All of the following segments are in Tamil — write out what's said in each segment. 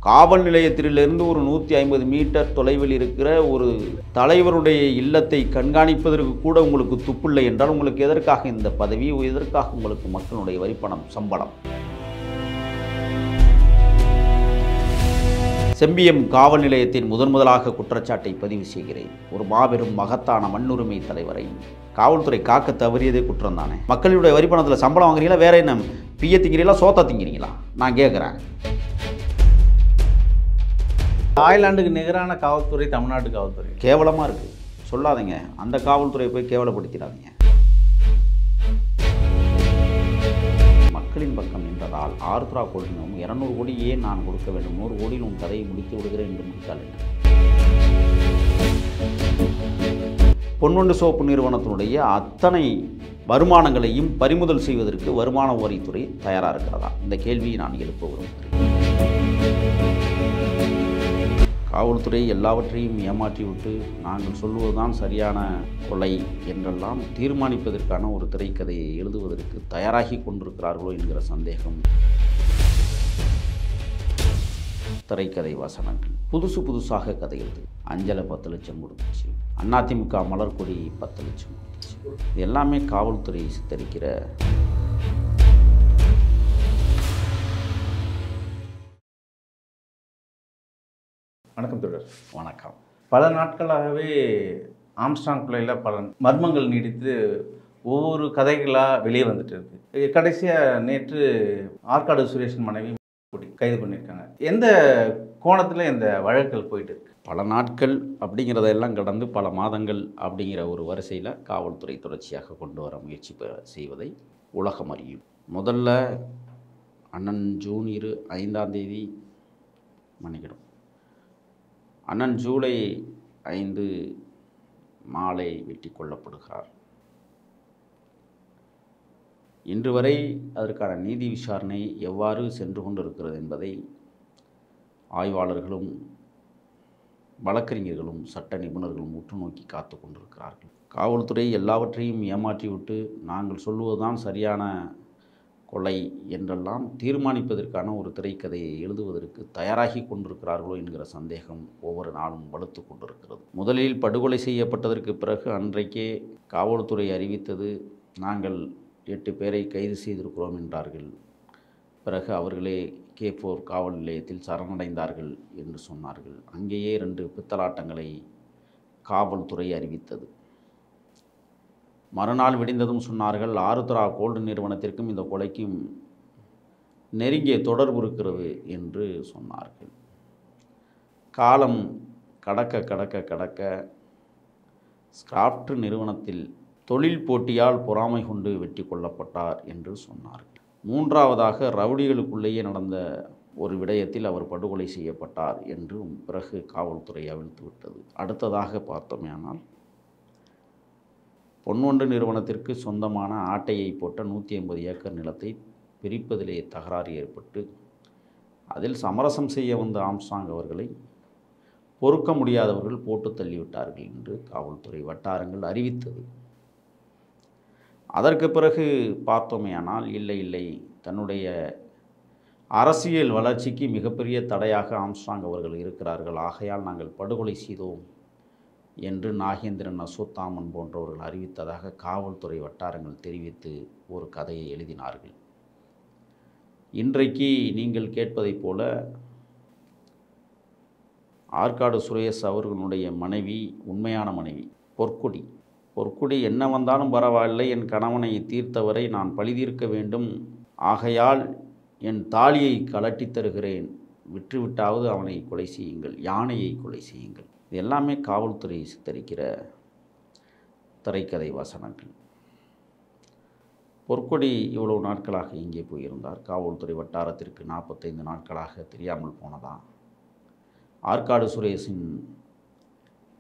காவல் நிலையத்திலிருந்து ஒரு 150 மீட்டர் தொலைவில் இருக்கிற ஒரு தலைவருடைய இல்லத்தை கண்காணிப்பதற்கு கூட உங்களுக்கு துப்பில்லை என்றால் உங்களுக்கு எதற்காக இந்த பதவி, எதற்காக உங்களுக்கு மக்களுடைய வரிப்பணம், சம்பளம்? செம்பியம் காவல் நிலையத்தின் முதலாக குற்றச்சாட்டை பதிவு செய்கிறேன். ஒரு மாபெரும் மகத்தான மண்ணுரிமை தலைவரை காவல்துறை காக்க தவறியதே குற்றம் தானே. மக்களுடைய வரிப்பணத்தில் சம்பளம் வாங்குறீங்களா, வேற என்ன பிய திங்கிறீங்களா, சோத்தா திங்கிறீங்களா? நான் கேட்குறேன். தாய்லாந்துக்கு நிகரான காவல்துறை தமிழ்நாட்டு காவல்துறை கேவலமாக இருக்குது. சொல்லாதீங்க, அந்த காவல்துறையை போய் கேவலப்படுத்திடாதீங்க. மக்களின் பக்கம் நின்றதால் ஆருத்ரா கொள்ளும் 200 கோடி ஏன் நான் கொடுக்க வேண்டும், 100 கோடியில் உன் கதையை முடித்து விடுகிறேன் என்று முடித்தால் என்ன? பொன்வண்டு சோப்பு நிறுவனத்தினுடைய அத்தனை வருமானங்களையும் பறிமுதல் செய்வதற்கு வருமான வரித்துறை தயாராக இருக்கிறதா? இந்த கேள்வியை நான் எழுப்ப விரும்புகிறேன். காவல்துறை எல்லாவற்றையும் ஏமாற்றிவிட்டு நாங்கள் சொல்வதுதான் சரியான கொலை என்றெல்லாம் தீர்மானிப்பதற்கான ஒரு திரைக்கதையை எழுதுவதற்கு தயாராகி கொண்டிருக்கிறார்களோ என்கிற சந்தேகம். திரைக்கதை வசனங்கள் புதுசாக கதை எழுது. அஞ்சலை 10 லட்சம் கொடுத்துச்சு, அதிமுக மலர்கொடி 10 லட்சம் கொடுத்துச்சு. இது எல்லாமே காவல்துறை சித்தரிக்கிற. வணக்கம் தொடர். வணக்கம். பல நாட்களாகவே ஆம்ஸ்ட்ராங் கொலையில் பல மர்மங்கள் நீடித்து ஒவ்வொரு கதைகளாக வெளியே வந்துட்டு இருக்கு. கடைசியாக நேற்று ஆற்காடு சுரேஷன் மனைவி கைது பண்ணியிருக்காங்க. எந்த கோணத்தில் இந்த வழக்குகள் போயிட்டு இருக்கு? பல நாட்கள் அப்படிங்கிறதெல்லாம் கடந்து பல மாதங்கள் அப்படிங்கிற ஒரு வரிசையில் காவல்துறை தொடர்ச்சியாக கொண்டு வர முயற்சி செய்வதை உலகம் அறியும். முதல்ல அண்ணன் ஜூன் 5ஆம் தேதி மன்னிக்கணும், அண்ணன் ஜூலை 5 மாலை வெட்டி கொல்லப்படுகிறார். இன்று வரை அதற்கான நீதி விசாரணை எவ்வாறு சென்று கொண்டிருக்கிறது என்பதை ஆய்வாளர்களும் வழக்கறிஞர்களும் சட்ட நிபுணர்களும் உற்று நோக்கி காத்து கொண்டிருக்கிறார்கள். காவல்துறை எல்லாவற்றையும் ஏமாற்றிவிட்டு நாங்கள் சொல்வதுதான் சரியான கொலை என்றெல்லாம் தீர்மானிப்பதற்கான ஒரு திரைக்கதையை எழுதுவதற்கு தயாராகி கொண்டிருக்கிறார்களோ என்கிற சந்தேகம் ஒவ்வொரு நாளும் வலுத்து கொண்டிருக்கிறது. முதலில் படுகொலை செய்யப்பட்டதற்கு பிறகு அன்றைக்கே காவல்துறை அறிவித்தது, நாங்கள் 8 பேரை கைது செய்திருக்கிறோம் என்றார்கள். பிறகு அவர்களே K4 காவல் நிலையத்தில் சரணடைந்தார்கள் என்று சொன்னார்கள். அங்கேயே 2 பித்தலாட்டங்களை காவல்துறை அறிவித்தது. மறுநாள் விடிந்ததும் சொன்னார்கள், ஆருத்ரா கோல்டு நிறுவனத்திற்கும் இந்த கொலைக்கும் நெருங்கிய தொடர்பு இருக்கிறது என்று சொன்னார்கள். காலம் கடக்க ஸ்கிராஃப்ட் நிறுவனத்தில் தொழில் போட்டியால் பொறாமை கொண்டு வெட்டி கொல்லப்பட்டார் என்று சொன்னார்கள். மூன்றாவதாக ரவுடிகளுக்குள்ளேயே நடந்த ஒரு விடயத்தில் அவர் படுகொலை செய்யப்பட்டார் என்றும் பிறகு காவல்துறை அவிழ்த்து விட்டது. அடுத்ததாக பார்த்தோமேயானால், பொன்வண்டு நிறுவனத்திற்கு சொந்தமான ஆட்டையை போட்ட 150 ஏக்கர் நிலத்தை பிரிப்பதிலே தகராறு ஏற்பட்டு அதில் சமரசம் செய்ய வந்த ஆம்ஸ்ட்ராங் அவர்களை பொறுக்க முடியாதவர்கள் போட்டு தள்ளிவிட்டார்கள் என்று காவல்துறை வட்டாரங்கள் அறிவித்தது. அதற்கு பிறகு பார்த்தோமேயானால், இல்லை தன்னுடைய அரசியல் வளர்ச்சிக்கு மிகப்பெரிய தடையாக ஆம்ஸ்ட்ராங் அவர்கள் இருக்கிறார்கள், ஆகையால் நாங்கள் படுகொலை செய்தோம் என்று நாகேந்திரன், அசோத்தாமன் போன்றவர்கள் அறிவித்ததாக காவல்துறை வட்டாரங்கள் தெரிவித்து ஒரு கதையை எழுதினார்கள். இன்றைக்கு நீங்கள் கேட்பதைப் போல ஆற்காடு சுரேஷ் அவர்களுடைய மனைவி, உண்மையான மனைவி பொற்குடி என்ன வந்தாலும் பரவாயில்லை, என் கணவனை தீர்த்தவரை நான் பழி தீர்க்க வேண்டும், ஆகையால் என் தாலியை கலட்டி தருகிறேன், விற்றுவிட்டாவது அவனை கொலை செய்யுங்கள், யானையை கொலை செய்யுங்கள். இது எல்லாமே காவல்துறை சித்தரிக்கிற திரைக்கதை வசனங்கள். பொற்கொடி இவ்வளவு நாட்களாக இங்கே போயிருந்தார். காவல்துறை வட்டாரத்திற்கு 45 நாட்களாக தெரியாமல் போனதா? ஆற்காடு சுரேஷின்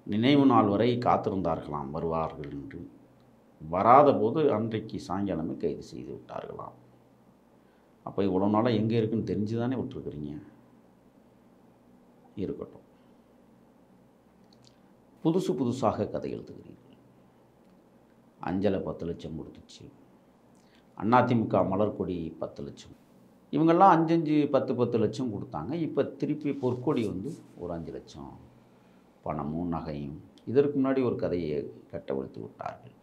நினைவு நாள் வரை காத்திருந்தார்களாம் வருவார்கள் என்று. வராத போது அன்றைக்கு சாயங்காலமே கைது செய்து விட்டார்களாம். அப்போ இவ்வளோ நாளாக எங்கே இருக்குன்னு தெரிஞ்சு தானே விட்டுருக்குறீங்க. இருக்கட்டும். புதுசாக கதை எழுதுகிறீர்கள். அஞ்சலை 10 லட்சம் கொடுத்துச்சு, அதிமுக மலர்கொடி 10 லட்சம். இவங்கெல்லாம் 5 10 லட்சம் கொடுத்தாங்க. இப்போ திருப்பி பொற்கொடி வந்து ஒரு 5 லட்சம் பணமும் நகையும். இதற்கு முன்னாடி ஒரு கதையை கட்டவிழ்த்து விட்டார்கள்.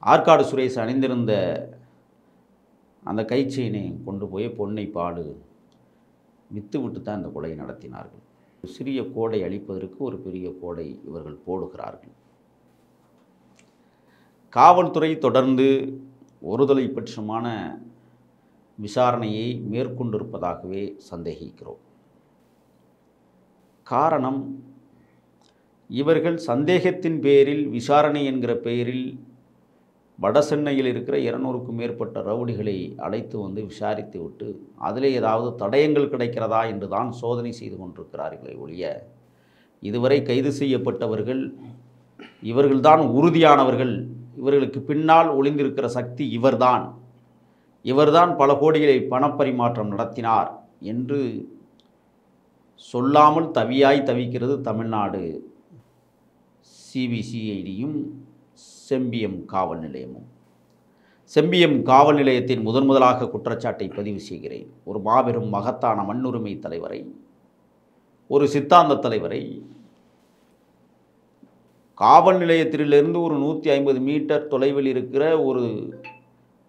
ஆற்காடு சுரேஷ் அணிந்திருந்த அந்த கைச்செயினை கொண்டு போய் பொன்னை பாடு விற்று விட்டு தான் இந்த கொலையை நடத்தினார்கள். ஒரு சிறிய கோடை அழிப்பதற்கு ஒரு பெரிய கோடை இவர்கள் போடுகிறார்கள். காவல்துறை தொடர்ந்து ஒருதலை பட்சமான விசாரணையை மேற்கொண்டிருப்பதாகவே சந்தேகிக்கிறோம். காரணம், இவர்கள் சந்தேகத்தின் பேரில் விசாரணை என்கிற பெயரில் வட சென்னையில் இருக்கிற 200க்கும் மேற்பட்ட ரவுடிகளை அழைத்து வந்து விசாரித்து விட்டு அதிலே ஏதாவது தடயங்கள் கிடைக்கிறதா என்று தான் சோதனை செய்து கொண்டிருக்கிறார்களே ஒழிய, இதுவரை கைது செய்யப்பட்டவர்கள் இவர்கள்தான் உறுதியானவர்கள், இவர்களுக்கு பின்னால் ஒளிந்திருக்கிற சக்தி இவர்தான் பல கோடிகளை பணப்பரிமாற்றம் நடத்தினார் என்று சொல்லாமல் தவிக்கிறது தமிழ்நாடு சிபிசிஐடியும் செம்பியம் காவல் நிலையமும். செம்பியம் காவல் நிலையத்தின் முதலாக குற்றச்சாட்டை பதிவு செய்கிறேன். ஒரு மாபெரும் மகத்தான மண்ணுரிமை தலைவரை, ஒரு சித்தாந்த தலைவரை காவல் நிலையத்திலிருந்து ஒரு 150 மீட்டர் தொலைவில் இருக்கிற ஒரு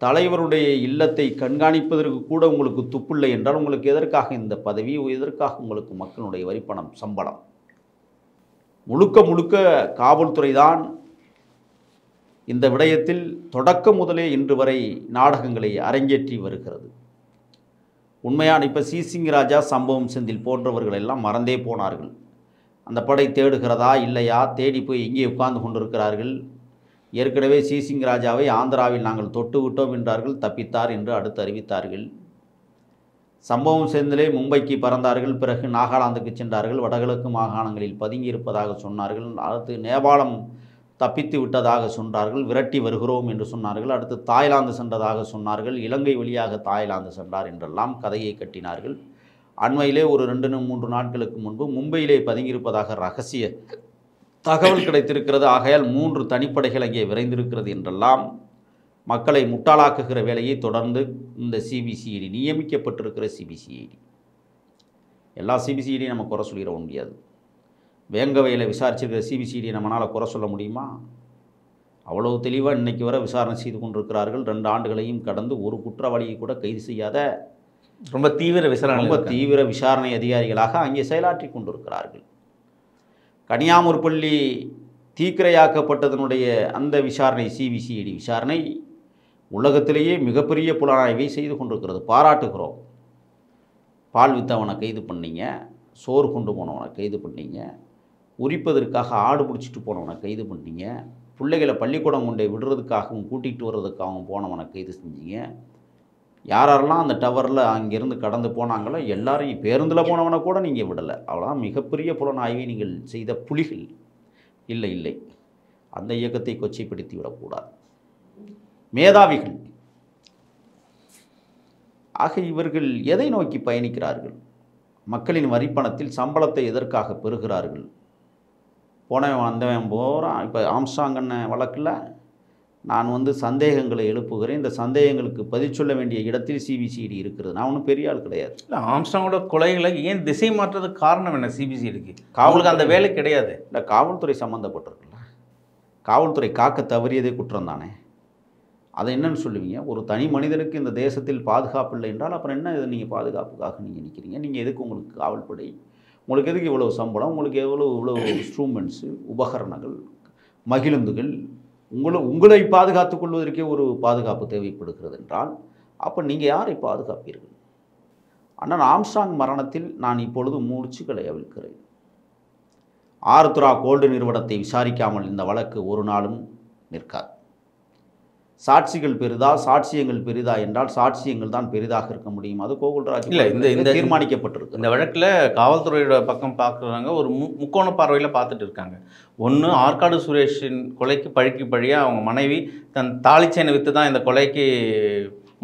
தலைவருடைய இல்லத்தை கண்காணிப்பதற்கு கூட உங்களுக்கு துப்பில்லை என்றால் உங்களுக்கு எதற்காக இந்த பதவி, எதற்காக உங்களுக்கு மக்களுடைய வரிப்பணம் சம்பளம்? முழுக்க காவல்துறை தான் இந்த விடயத்தில் தொடக்கம் முதலே இன்று வரை நாடகங்களை அரங்கேற்றி வருகிறது. உண்மையான இப்போ சிசிங் ராஜா, சம்பவம் செந்தில் போன்றவர்கள் எல்லாம் மறந்தே போனார்கள். அந்த படை தேடுகிறதா இல்லையா, தேடி போய் எங்கே உட்கார்ந்து கொண்டிருக்கிறார்கள். ஏற்கனவே சிசிங் ராஜாவை ஆந்திராவில் நாங்கள் தொட்டு விட்டோம் என்றார்கள், தப்பித்தார் என்று அடுத்து அறிவித்தார்கள். சம்பவம் செந்திலே மும்பைக்கு பறந்தார்கள், பிறகு நாகாலாந்துக்கு சென்றார்கள், வடகிழக்கு மாகாணங்களில் பதுங்கியிருப்பதாக சொன்னார்கள். அடுத்து நேபாளம் தப்பித்து விட்டதாக சொன்னார்கள், விரட்டி வருகிறோம் என்று சொன்னார்கள். அடுத்து தாய்லாந்து சென்றதாக சொன்னார்கள், இலங்கை வழியாக தாய்லாந்து சென்றார் என்றெல்லாம் கதையை கட்டினார்கள். அண்மையிலே ஒரு 2-3 நாட்களுக்கு முன்பு மும்பையிலே பதுங்கியிருப்பதாக ரகசிய தகவல் கிடைத்திருக்கிறது. ஆகையால் 3 தனிப்படைகள் அங்கே விரைந்திருக்கிறது என்றெல்லாம் மக்களை முட்டாளாக்குகிற வேலையை தொடர்ந்து இந்த சிபிசிஐடி, நியமிக்கப்பட்டிருக்கிற சிபிசிஐடி, எல்லா சிபிசிஐடியும் நம்ம குறை சொல்லிட முடியாது. வேங்கவையில் விசாரிச்சிருக்கிற சிபிசிஐடியை நம்மளால் குறை சொல்ல முடியுமா? அவ்வளவு தெளிவாக இன்றைக்கி வரை விசாரணை செய்து கொண்டிருக்கிறார்கள். 2 ஆண்டுகளையும் கடந்து ஒரு குற்றவாளியை கூட கைது செய்யாத ரொம்ப தீவிர விசாரணை அதிகாரிகளாக அங்கே செயலாற்றி கொண்டிருக்கிறார்கள். கனியாமூர் பள்ளி தீக்கிரையாக்கப்பட்டதனுடைய அந்த விசாரணை, சிபிசிஐடி விசாரணை உலகத்திலேயே மிகப்பெரிய புலனாய்வை செய்து கொண்டிருக்கிறது. பாராட்டுகிறோம். பால் வித்தவனை கைது பண்ணீங்க, சோறு கொண்டு போனவனை கைது பண்ணீங்க, உரிப்பதற்காக ஆடு பிடிச்சிட்டு போனவனை கைது பண்ணீங்க, பிள்ளைகளை பள்ளிக்கூடம் கொண்டே விடுறதுக்காகவும் கூட்டிகிட்டு வர்றதுக்காகவும் போனவனை கைது செஞ்சீங்க. யாரெல்லாம் அந்த டவரில் அங்கேருந்து கடந்து போனாங்களோ எல்லாரையும், பேருந்தில் போனவனை கூட நீங்கள் விடலை. அவ்வளோதான் மிகப்பெரிய புலனாய்வை நீங்கள் செய்த புலிகள். இல்லை, அந்த இயக்கத்தை கொச்சைப்படுத்தி விடக்கூடாது. மேதாவிகள். ஆக இவர்கள் எதை நோக்கி பயணிக்கிறார்கள்? மக்களின் வரிப்பணத்தில் சம்பளத்தை எதற்காக பெறுகிறார்கள்? போனவன் வந்தவன் போகிறான். இப்போ ஆம்ஸ்ட்ராங் வழக்கில் நான் சந்தேகங்களை எழுப்புகிறேன். இந்த சந்தேகங்களுக்கு பதில் சொல்ல வேண்டிய இடத்தில் சிபிசிஐடி இருக்கிறது. நான் ஒன்றும் பெரிய ஆள் கிடையாது. இல்லை, ஆம்ஸ்ட்ராங்கோட கொலைகளை ஏன் திசை மாற்றுறதுக்கு காரணம் என்ன? சிபிசிஐடிக்கு காவலுக்கு அந்த வேலை கிடையாது. இல்லை, காவல்துறை சம்மந்தப்பட்டிருக்குல்ல. காவல்துறை காக்க தவறியதே குற்றம் தானே. அதை என்னன்னு சொல்லுவீங்க? ஒரு தனி மனிதனுக்கு இந்த தேசத்தில் பாதுகாப்பு இல்லை என்றால் அப்புறம் என்ன? இது நீங்கள் பாதுகாப்புக்காக நீங்கள் நிற்கிறீங்க? நீங்கள் எதுக்கு உங்களுக்கு காவல்படை? உங்களுக்கு எதுக்கு இவ்வளோ சம்பளம்? உங்களுக்கு இவ்வளோ இன்ஸ்ட்ரூமெண்ட்ஸு, உபகரணங்கள், மகிழுந்துகள்? உங்களை பாதுகாத்துக் கொள்வதற்கே ஒரு பாதுகாப்பு தேவைப்படுகிறது என்றால் அப்போ நீங்கள் யாரை பாதுகாப்பீர்கள்? அண்ணன் ஆம்ஸ்ட்ராங் மரணத்தில் நான் இப்பொழுது மூச்சுக்களை அவிழ்க்கிறேன். ஆருத்ரா கோல்டு நிறுவனத்தை விசாரிக்காமல் இந்த வழக்கு ஒரு நாளும் நிற்காது. சாட்சிகள் பெரிதா, சாட்சியங்கள் பெரிதா என்றால் சாட்சியங்கள் தான் பெரிதாக இருக்க முடியும். அது கோகுல்ராஜ் இல்லை, இந்த தீர்மானிக்கப்பட்டிருக்கு. இந்த வழக்கில் காவல்துறையோட பக்கம் பார்க்குறாங்க, ஒரு முக்கோண பார்வையில் பார்த்துட்டு இருக்காங்க. ஒன்று, ஆற்காடு சுரேஷின் கொலைக்கு பழிக்கு பழியாக அவங்க மனைவி தன் தாலிச்சேனை விற்று தான் இந்த கொலைக்கு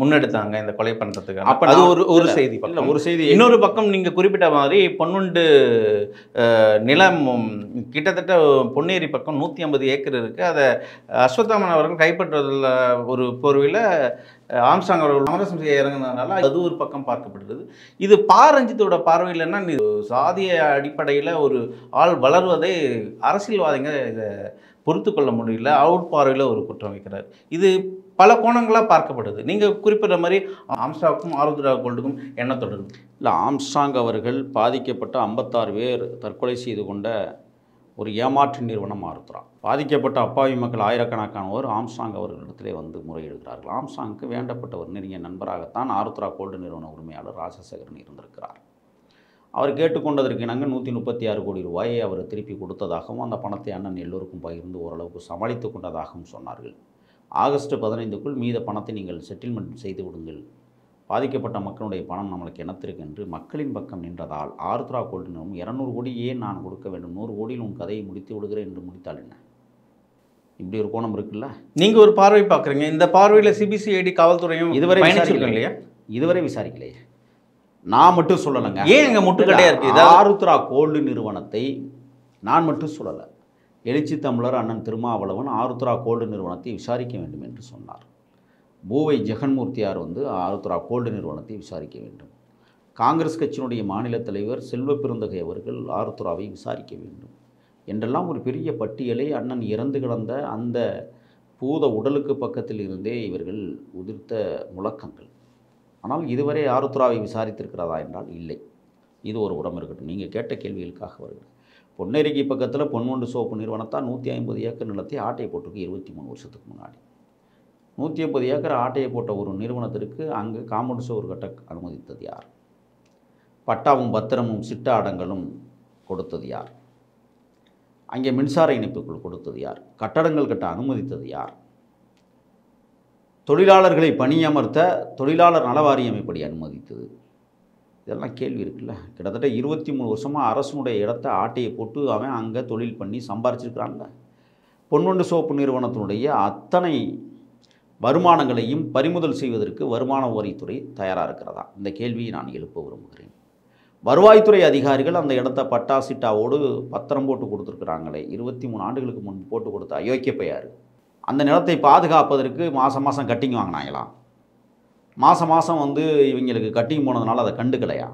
முன்னெடுத்தாங்க, இந்த கொலை பண்ணுறதுக்கு. அப்போ அது ஒரு செய்தி. ஒரு செய்தி. இன்னொரு பக்கம் நீங்கள் குறிப்பிட்ட மாதிரி பொன்னுண்டு நிலம் கிட்டத்தட்ட பொன்னேரி பக்கம் 150 ஏக்கர் இருக்குது. அதை அஸ்வத்தாமன் அவர்கள் கைப்பற்றுவதில் ஒரு போர்வையில் ஆம்ஸ்ட்ராங் அவர்கள் சமரசம் செய்ய இறங்குனதுனால அது ஒரு பக்கம் பார்க்கப்படுகிறது. இது ரஞ்சித்தோட பார்வையில் என்ன, சாதிய அடிப்படையில் ஒரு ஆள் வளர்வதை அரசியல்வாதிங்க இதை பொறுத்து கொள்ள முடியல, அவுட் பார்வையில் ஒரு குற்றம் வைக்கிறார். இது பல கோணங்களாக பார்க்கப்படுது. நீங்கள் குறிப்பிட்ட மாதிரி ஆம்ஸ்ட்ராங்கும் ஆருத்ரா கோல்டுக்கும் என்ன தொடர்பு? இல்லை, ஆம்ஸ்ட்ராங் அவர்கள் பாதிக்கப்பட்ட 56 பேர் தற்கொலை செய்து கொண்ட ஒரு ஏமாற்று நிறுவனம் ஆருத்ரா. பாதிக்கப்பட்ட அப்பாவி மக்கள் ஆயிரக்கணக்கானோர் ஆம்ஸ்ட்ராங் அவர்களிடத்திலே வந்து முறையிடுகிறார்கள். ஆம்ஸ்ட்ராங்க்கு வேண்டப்பட்டவர், நெருங்கிய நண்பராகத்தான் ஆருத்ரா கோல்டு நிறுவன உரிமையாளர் ராஜசேகரன் இருந்திருக்கிறார். அவர் கேட்டுக்கொண்டதற்கு இணங்க 136 கோடி ரூபாயை அவர் திருப்பி கொடுத்ததாகவும் அந்த பணத்தை அண்ணன் எல்லோருக்கும் பகிர்ந்து ஓரளவுக்கு சமாளித்து கொண்டதாகவும் சொன்னார்கள். ஆகஸ்ட் 15க்குள் மீத பணத்தை நீங்கள் செட்டில்மெண்ட் செய்து விடுங்கள், பாதிக்கப்பட்ட மக்களுடைய பணம் நம்மளுக்கு இனத்திற்கு என்று மக்களின் பக்கம் நின்றதால் ஆருத்ரா கோல்டு நிறுவனம் 200 கோடி ஏன் நான் கொடுக்க வேண்டும், 100 கோடியில் உன் கதையை முடித்து விடுகிறேன் என்று முடித்தால் என்ன? இப்படி ஒரு கோணம் இருக்குல்ல. நீங்கள் ஒரு பார்வை பார்க்குறீங்க, இந்த பார்வையில் சிபிசிஐடி காவல்துறையும் இதுவரை பயணிச்சிருக்கோம் இல்லையா? இதுவரை விசாரிக்கலையே. நான் மட்டும் சொல்லலைங்க. ஏன் எங்கள் முட்டுக்கட்டையாக இருக்குது? ஆருத்ரா கோல்டு நிறுவனத்தை நான் மட்டும் சொல்லலை. எழுச்சி தமிழர் அண்ணன் திருமாவளவன் ஆருத்ரா கோல்டு நிறுவனத்தை விசாரிக்க வேண்டும் என்று சொன்னார். பூவை ஜெகன்மூர்த்தியார் வந்து ஆருத்ரா கோல்டு நிறுவனத்தை விசாரிக்க வேண்டும். காங்கிரஸ் கட்சியினுடைய மாநில தலைவர் செல்வ பெருந்தகை அவர்கள் ஆருத்ராவை விசாரிக்க வேண்டும் என்றெல்லாம் ஒரு பெரிய பட்டியலை அண்ணன் இறந்து கிடந்த அந்த பூத உடலுக்கு பக்கத்தில் இருந்தே இவர்கள் உதிர்த்த முழக்கங்கள். ஆனால் இதுவரை ஆருத்ராவை விசாரித்திருக்கிறதா என்றால் இல்லை. இது ஒரு உரம் இருக்கட்டும். நீங்கள் கேட்ட கேள்விகளுக்காக வருகிறது. பொன்னேரிக்கு பக்கத்தில் பொன்வண்டு சோப்பு நிறுவனத்தால் 150 ஏக்கர் நிலத்தை ஆட்டையை போட்டிருக்கு 23 வருஷத்துக்கு முன்னாடி. 150 ஏக்கர் ஆட்டையை போட்ட ஒரு நிறுவனத்திற்கு அங்கு காம்பவுண்ட் சுவர் கட்ட அனுமதித்தது யார்? பட்டாவும் பத்திரமும் சிட்ட அடங்கலும் கொடுத்தது யார்? அங்கே மின்சார இணைப்புகள் கொடுத்தது யார்? கட்டடங்கள் கட்ட அனுமதித்தது யார்? தொழிலாளர்களை பணியமர்த்த தொழிலாளர் நல வாரியம் எப்படி அனுமதித்தது? இதெல்லாம் கேள்வி இருக்குல்ல. கிட்டத்தட்ட 23 வருஷமாக அரசனுடைய இடத்த ஆட்டையை போட்டு அவன் அங்கே தொழில் பண்ணி சம்பாரிச்சிருக்கிறான்ல. பொன்வண்டு சோப்பு நிறுவனத்தினுடைய அத்தனை வருமானங்களையும் பறிமுதல் செய்வதற்கு வருமான வரித்துறை தயாராக இருக்கிறதா? இந்த கேள்வியை நான் எழுப்ப விரும்புகிறேன். வருவாய்த்துறை அதிகாரிகள் அந்த இடத்த பட்டா சிட்டாவோடு பத்திரம் போட்டு கொடுத்துருக்குறாங்களே, 23 ஆண்டுகளுக்கு முன்பு போட்டு கொடுத்த அயோக்கிய பெயர். அந்த நிலத்தை பாதுகாப்பதற்கு மாதம் மாதம் கட்டிங் வாங்கினாங்களாம். மாதம் வந்து இவங்களுக்கு கட்டிங் போனதுனால அதை கண்டுக்கலையா?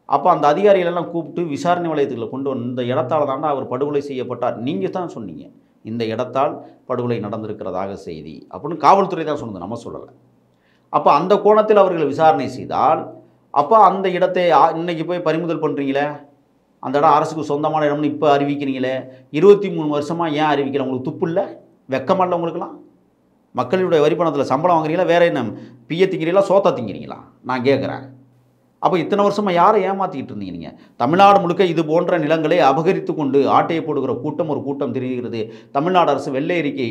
அப்போ அந்த அதிகாரிகளெல்லாம் கூப்பிட்டு விசாரணை வளையத்துக்குள்ள கொண்டு வந்து இந்த இடத்தால் தாண்டா அவர் படுகொலை செய்யப்பட்டார். நீங்கள் தான் சொன்னீங்க இந்த இடத்தால் படுகொலை நடந்திருக்கிறதாக செய்தி அப்படின்னு காவல்துறை தான் சொன்னது, நம்ம சொல்லலை. அப்போ அந்த கோணத்தில் அவர்கள் விசாரணை செய்தால் அப்போ அந்த இடத்தை இன்றைக்கி போய் பறிமுதல் பண்ணுறீங்களே, அந்த இடம் அரசுக்கு சொந்தமான இடம்னு இப்போ அறிவிக்கிறீங்களே, 23 வருஷமாக ஏன் அறிவிக்கல? உங்களுக்கு துப்பு இல்லை, வெக்கமல்ல உங்களுக்குலாம்? மக்களுடைய வரி பணத்தில் சம்பளம் வாங்குறீங்களா, வேறு என்ன பிய திங்கிறீங்களா, சோத்தா திங்கிறீங்களா? நான் கேட்குறேன். அப்போ இத்தனை வருஷமாக யாரை ஏமாற்றிக்கிட்டு இருந்தீங்க நீங்கள்? தமிழ்நாடு முழுக்க இது போன்ற நிலங்களை அபகரித்து கொண்டு ஆட்டையை போடுகிற கூட்டம் ஒரு கூட்டம் தெரிகிறது. தமிழ்நாடு அரசு வெள்ளை அறிக்கை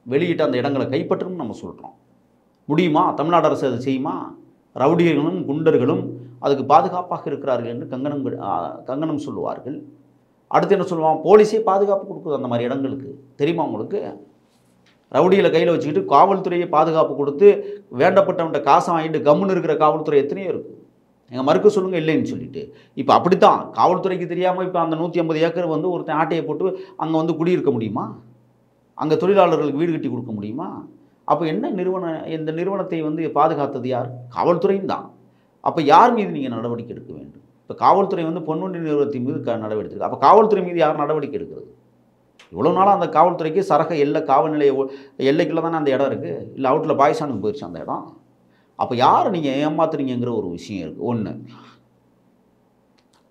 வெளியிட்டு அந்த இடங்களை கைப்பற்றணும்னு நம்ம சொல்கிறோம். முடியுமா? தமிழ்நாடு அரசு அது செய்யுமா? ரவுடிகளும் குண்டர்களும் அதுக்கு பாதுகாப்பாக இருக்கிறார்கள் என்று கங்கணம் சொல்லுவார்கள். அடுத்து என்ன சொல்லுவான்? போலீஸே பாதுகாப்பு கொடுக்குது அந்த மாதிரி இடங்களுக்கு. தெரியுமா உங்களுக்கு? ரவுடிகளை கையில் வச்சுக்கிட்டு காவல்துறையை பாதுகாப்பு கொடுத்து வேண்டப்பட்டவன்ட்ட காசை வாங்கிட்டு கம்முன்னு இருக்கிற காவல்துறை எத்தனையோ இருக்குது. எங்கள் மறுக்க சொல்லுங்கள் இல்லைன்னு சொல்லிட்டு. இப்போ அப்படித்தான் காவல்துறைக்கு தெரியாமல் இப்போ அந்த 150 ஏக்கர் வந்து ஒருத்தன் ஆட்டையை போட்டு அங்கே வந்து குடியிருக்க முடியுமா? அங்கே தொழிலாளர்களுக்கு வீடு கட்டி கொடுக்க முடியுமா? அப்போ என்ன இந்த நிறுவனத்தை வந்து பாதுகாத்தது யார்? காவல்துறையும் தான். அப்போ யார் மீது நீங்கள் நடவடிக்கை எடுக்க வேண்டும்? இப்போ காவல்துறை வந்து பொன்வண்டி நிறுவனத்தின் மீது நடவடிக்கை எடுக்குது. அப்போ காவல்துறை மீது யார் நடவடிக்கை எடுக்கிறது? இவ்வளோ நாளாக அந்த காவல்துறைக்கு சரக காவல் நிலைய எல்லைக்குள்ளே தானே அந்த இடம் இருக்குது, இல்லை அவுட்டில் பாய்சானுக்கு போயிடுச்சு அந்த இடம். அப்போ யாரை நீங்கள் ஏமாத்துறீங்கிற ஒரு விஷயம் இருக்குது. ஒன்று,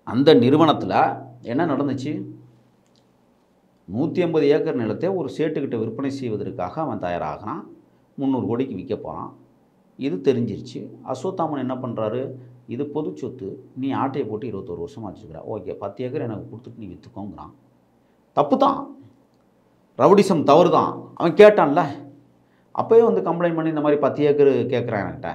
அந்த நிறுவனத்தில் என்ன நடந்துச்சு? 150 ஏக்கர் நிலத்தை ஒரு சேட்டுக்கிட்ட விற்பனை செய்வதற்காக அவன் தயாராகிறான். 300 கோடிக்கு விற்க போகிறான். இது தெரிஞ்சிருச்சு. அசோத்தாமன் என்ன பண்ணுறாரு? இது பொது சொத்து, நீ ஆட்டையை போட்டு 21 வருஷமாக வச்சுருக்கிறா, ஓகே 10 ஏக்கர் எனக்கு கொடுத்துட்டு நீ விற்றுக்கோங்கிறான். தப்பு தான், ரவுடிசம் தவறு தான். அவன் கேட்டான்ல, அப்போயே வந்து கம்ப்ளைண்ட் பண்ணி இந்த மாதிரி 10 ஏக்கர் கேட்குறான் என்கிட்ட,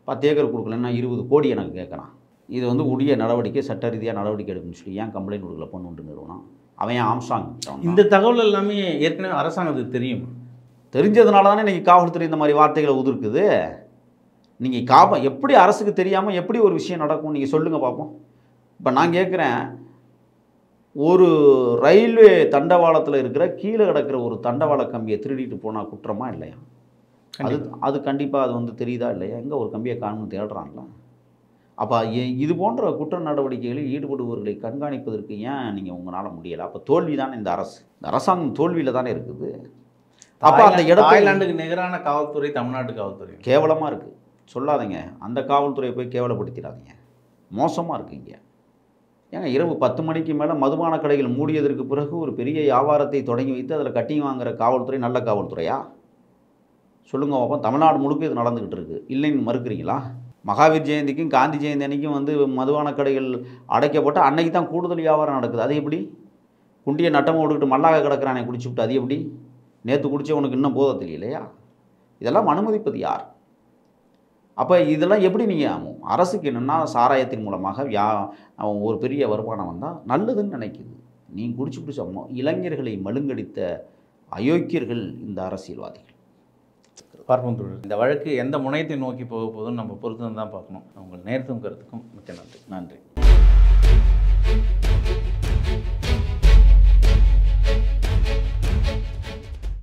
10 ஏக்கர் கொடுக்கலன்னா 20 கோடி எனக்கு கேட்குறான். இது வந்து உரிய நடவடிக்கை, சட்ட ரீதியாக நடவடிக்கை எடுக்குன்னு சொல்லி ஏன் கம்ப்ளைண்ட் கொடுக்கல பொன்வண்டு நிறுவனம்? அவன் ஏன் ஆம்ஸ்ட்ராங்? இந்த தகவல் எல்லாமே ஏற்கனவே அரசாங்கத்துக்கு தெரியும். தெரிஞ்சதுனால தானே இன்றைக்கி காவல்துறை இந்த மாதிரி வார்த்தைகளை உதிர்க்குது. நீங்கள் எப்படி அரசுக்கு தெரியாமல் எப்படி ஒரு விஷயம் நடக்கும்? நீங்கள் சொல்லுங்கள் பார்ப்போம். இப்போ நான் கேட்குறேன், ஒரு ரயில்வே தண்டவாளத்தில் இருக்கிற கீழே கிடக்கிற ஒரு தண்டவாள கம்பியை திருடிட்டு போனால் குற்றமா இல்லையா? அது கண்டிப்பாக அது வந்து தெரியுதா இல்லையா, எங்கே ஒரு கம்பியை காணும்னு தேடுறாங்களா? அப்போ இது போன்ற குற்ற நடவடிக்கைகளில் ஈடுபடுபவர்களை கண்காணிப்பதற்கு ஏன் நீங்கள் உங்களால் முடியலை? அப்போ தோல்வி தானே இந்த அரசு, இந்த அரசாங்கம் தோல்வியில் தானே இருக்குது. அப்போ அந்த இடத்துல தாய்லாந்துக்கு நிகரான காவல்துறை தமிழ்நாட்டு காவல்துறை கேவலமாக இருக்குது. சொல்லாதீங்க, அந்த காவல்துறையை போய் கேவலப்படுத்திடாதீங்க. மோசமாக இருக்குங்க. ஏங்க இரவு 10 மணிக்கு மேலே மதுபான கடைகள் மூடியதற்கு பிறகு ஒரு பெரிய வியாபாரத்தை தொடங்கி வைத்து அதில் கட்டி வாங்குகிற காவல்துறை நல்ல காவல்துறையா? சொல்லுங்க பாப்போம். தமிழ்நாடு முழுக்க இது நடந்துக்கிட்டு இருக்குது, இல்லைன்னு மறுக்கிறீங்களா? மகாவீர் ஜெயந்திக்கும் காந்தி ஜெயந்தி அன்றைக்கும் வந்து மதுபான கடைகள் அடைக்கப்பட்டு அன்னைக்கு தான் கூடுதல் வியாபாரம் நடக்குது. அது எப்படி? குண்டியை நட்டமாக விட்டுக்கிட்டு மல்லாக கிடக்கிறானே குடிச்சுவிட்டு, அது எப்படி? நேற்று குடித்தவனுக்கு இன்னும் போத தெரியலையா? இதெல்லாம் அனுமதிப்பது யார்? அப்போ இதெல்லாம் எப்படி நீங்கள் அரசுக்கு என்னென்னா சாராயத்தின் மூலமாக ஒரு பெரிய வருமானம் வந்தால் நல்லதுன்னு நினைக்குது. நீ குடிச்சு இளைஞர்களை மழுங்கடித்த அயோக்கியர்கள் இந்த அரசியல்வாதிகள். பார்ப்போம். இந்த வழக்கு எந்த முனையத்தை நோக்கி போக போதுன்னு நம்ம பொறுத்து தான் பார்க்கணும். உங்கள் நேரத்துக்கும் கருத்துக்கும் மிக்க நன்றி. நன்றி.